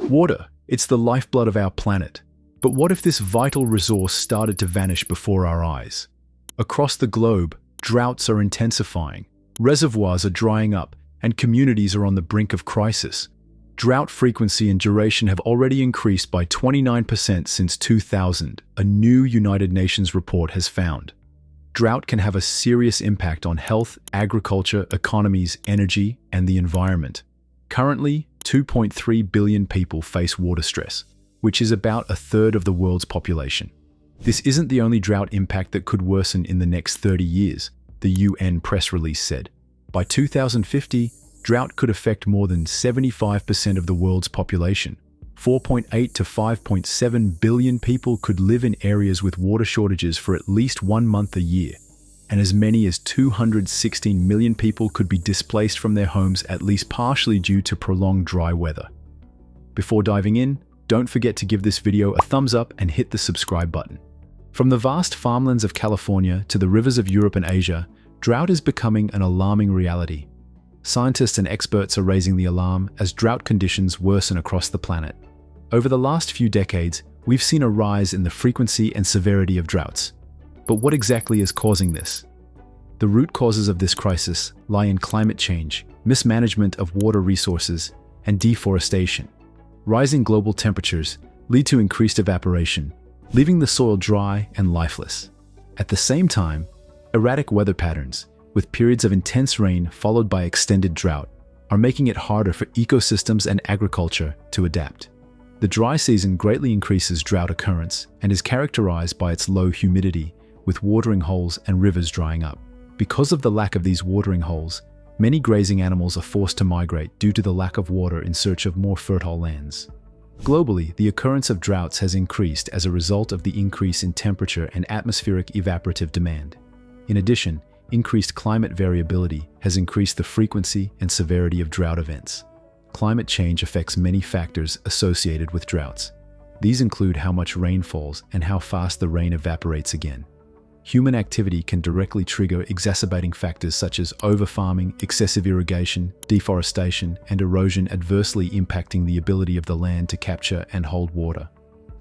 Water, it's the lifeblood of our planet. But what if this vital resource started to vanish before our eyes? Across the globe, droughts are intensifying, reservoirs are drying up, and communities are on the brink of crisis. Drought frequency and duration have already increased by 29% since 2000, a new United Nations report has found. Drought can have a serious impact on health, agriculture, economies, energy, and the environment. Currently, 2.3 billion people face water stress, which is about a third of the world's population. This isn't the only drought impact that could worsen in the next 30 years, the UN press release said. By 2050, drought could affect more than 75% of the world's population. 4.8 to 5.7 billion people could live in areas with water shortages for at least 1 month a year, and as many as 216 million people could be displaced from their homes at least partially due to prolonged dry weather. Before diving in, don't forget to give this video a thumbs up and hit the subscribe button. From the vast farmlands of California to the rivers of Europe and Asia, drought is becoming an alarming reality. Scientists and experts are raising the alarm as drought conditions worsen across the planet. Over the last few decades, we've seen a rise in the frequency and severity of droughts. But what exactly is causing this? The root causes of this crisis lie in climate change, mismanagement of water resources, and deforestation. Rising global temperatures lead to increased evaporation, leaving the soil dry and lifeless. At the same time, erratic weather patterns, with periods of intense rain followed by extended drought, are making it harder for ecosystems and agriculture to adapt. The dry season greatly increases drought occurrence and is characterized by its low humidity, with watering holes and rivers drying up. Because of the lack of these watering holes, many grazing animals are forced to migrate due to the lack of water in search of more fertile lands. Globally, the occurrence of droughts has increased as a result of the increase in temperature and atmospheric evaporative demand. In addition, increased climate variability has increased the frequency and severity of drought events. Climate change affects many factors associated with droughts. These include how much rain falls and how fast the rain evaporates again. Human activity can directly trigger exacerbating factors such as overfarming, excessive irrigation, deforestation, and erosion, adversely impacting the ability of the land to capture and hold water.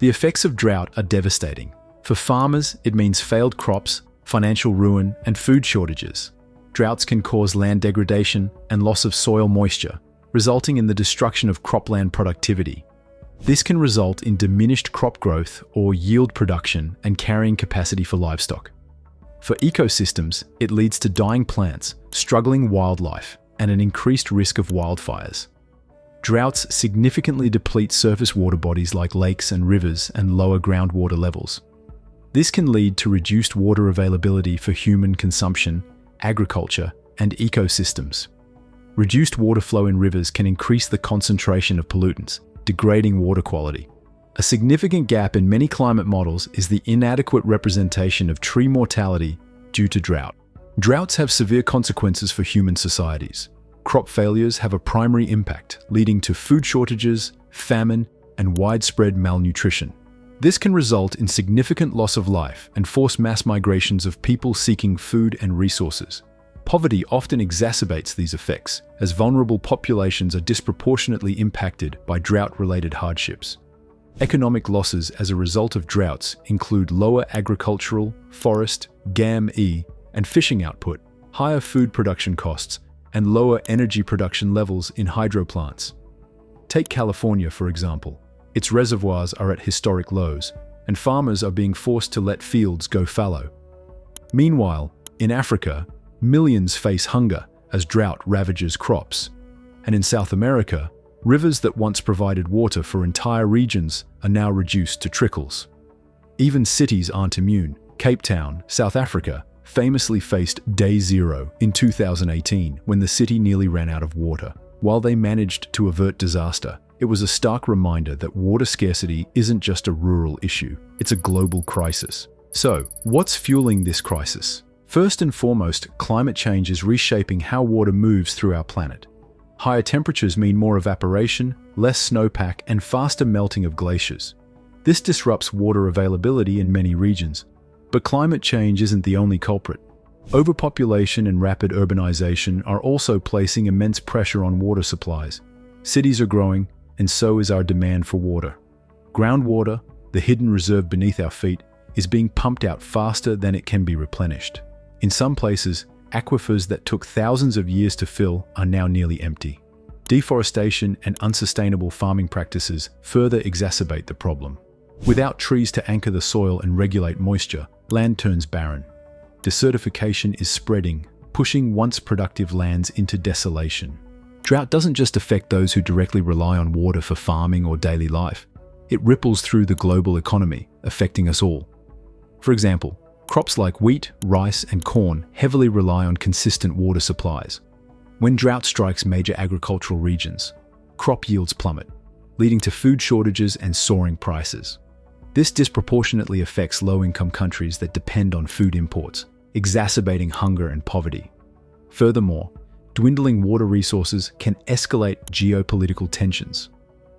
The effects of drought are devastating. For farmers, it means failed crops, financial ruin, and food shortages. Droughts can cause land degradation and loss of soil moisture, resulting in the destruction of cropland productivity. This can result in diminished crop growth or yield production and carrying capacity for livestock. For ecosystems, it leads to dying plants, struggling wildlife, and an increased risk of wildfires. Droughts significantly deplete surface water bodies like lakes and rivers and lower groundwater levels. This can lead to reduced water availability for human consumption, agriculture, and ecosystems. Reduced water flow in rivers can increase the concentration of pollutants, degrading water quality. A significant gap in many climate models is the inadequate representation of tree mortality due to drought. Droughts have severe consequences for human societies. Crop failures have a primary impact, leading to food shortages, famine, and widespread malnutrition. This can result in significant loss of life and force mass migrations of people seeking food and resources. Poverty often exacerbates these effects, as vulnerable populations are disproportionately impacted by drought-related hardships. Economic losses as a result of droughts include lower agricultural, forest, GAM-E, and fishing output, higher food production costs, and lower energy production levels in hydro plants. Take California, for example. Its reservoirs are at historic lows, and farmers are being forced to let fields go fallow. Meanwhile, in Africa, millions face hunger as drought ravages crops. And in South America, rivers that once provided water for entire regions are now reduced to trickles. Even cities aren't immune. Cape Town, South Africa, famously faced day zero in 2018 when the city nearly ran out of water. While they managed to avert disaster, it was a stark reminder that water scarcity isn't just a rural issue, it's a global crisis. So, what's fueling this crisis? First and foremost, climate change is reshaping how water moves through our planet. Higher temperatures mean more evaporation, less snowpack, and faster melting of glaciers. This disrupts water availability in many regions. But climate change isn't the only culprit. Overpopulation and rapid urbanization are also placing immense pressure on water supplies. Cities are growing, and so is our demand for water. Groundwater, the hidden reserve beneath our feet, is being pumped out faster than it can be replenished. In some places, aquifers that took thousands of years to fill are now nearly empty. Deforestation and unsustainable farming practices further exacerbate the problem. Without trees to anchor the soil and regulate moisture, land turns barren. Desertification is spreading, pushing once productive lands into desolation. Drought doesn't just affect those who directly rely on water for farming or daily life. It ripples through the global economy, affecting us all. For example, crops like wheat, rice, and corn heavily rely on consistent water supplies. When drought strikes major agricultural regions, crop yields plummet, leading to food shortages and soaring prices. This disproportionately affects low-income countries that depend on food imports, exacerbating hunger and poverty. Furthermore, dwindling water resources can escalate geopolitical tensions.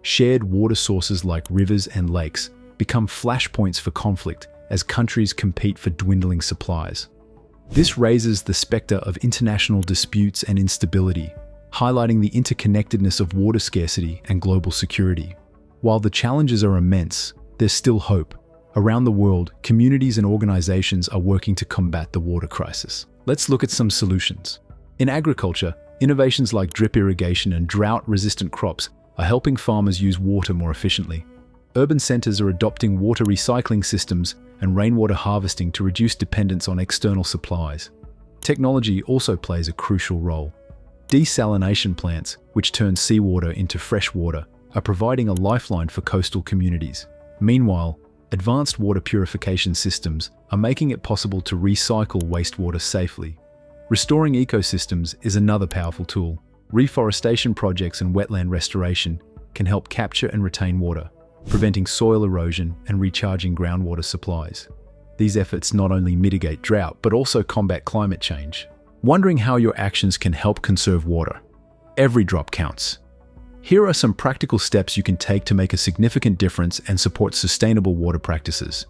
Shared water sources like rivers and lakes become flashpoints for conflict as countries compete for dwindling supplies. This raises the specter of international disputes and instability, highlighting the interconnectedness of water scarcity and global security. While the challenges are immense, there's still hope. Around the world, communities and organizations are working to combat the water crisis. Let's look at some solutions. In agriculture, innovations like drip irrigation and drought-resistant crops are helping farmers use water more efficiently. Urban centers are adopting water recycling systems and rainwater harvesting to reduce dependence on external supplies. Technology also plays a crucial role. Desalination plants, which turn seawater into fresh water, are providing a lifeline for coastal communities. Meanwhile, advanced water purification systems are making it possible to recycle wastewater safely. Restoring ecosystems is another powerful tool. Reforestation projects and wetland restoration can help capture and retain water, preventing soil erosion and recharging groundwater supplies. These efforts not only mitigate drought, but also combat climate change. Wondering how your actions can help conserve water? Every drop counts. Here are some practical steps you can take to make a significant difference and support sustainable water practices.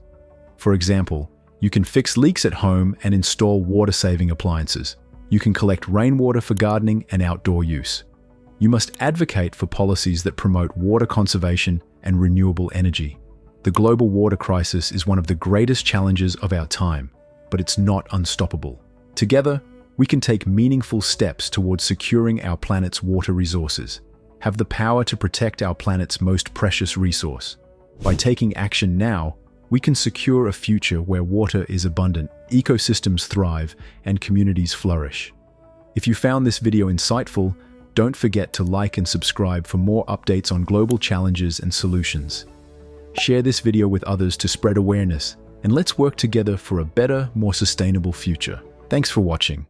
For example, you can fix leaks at home and install water-saving appliances. You can collect rainwater for gardening and outdoor use. You must advocate for policies that promote water conservation and renewable energy. The global water crisis is one of the greatest challenges of our time, but it's not unstoppable. Together, we can take meaningful steps towards securing our planet's water resources, have the power to protect our planet's most precious resource. By taking action now, we can secure a future where water is abundant, ecosystems thrive, and communities flourish. If you found this video insightful, don't forget to like and subscribe for more updates on global challenges and solutions. Share this video with others to spread awareness, and let's work together for a better, more sustainable future. Thanks for watching.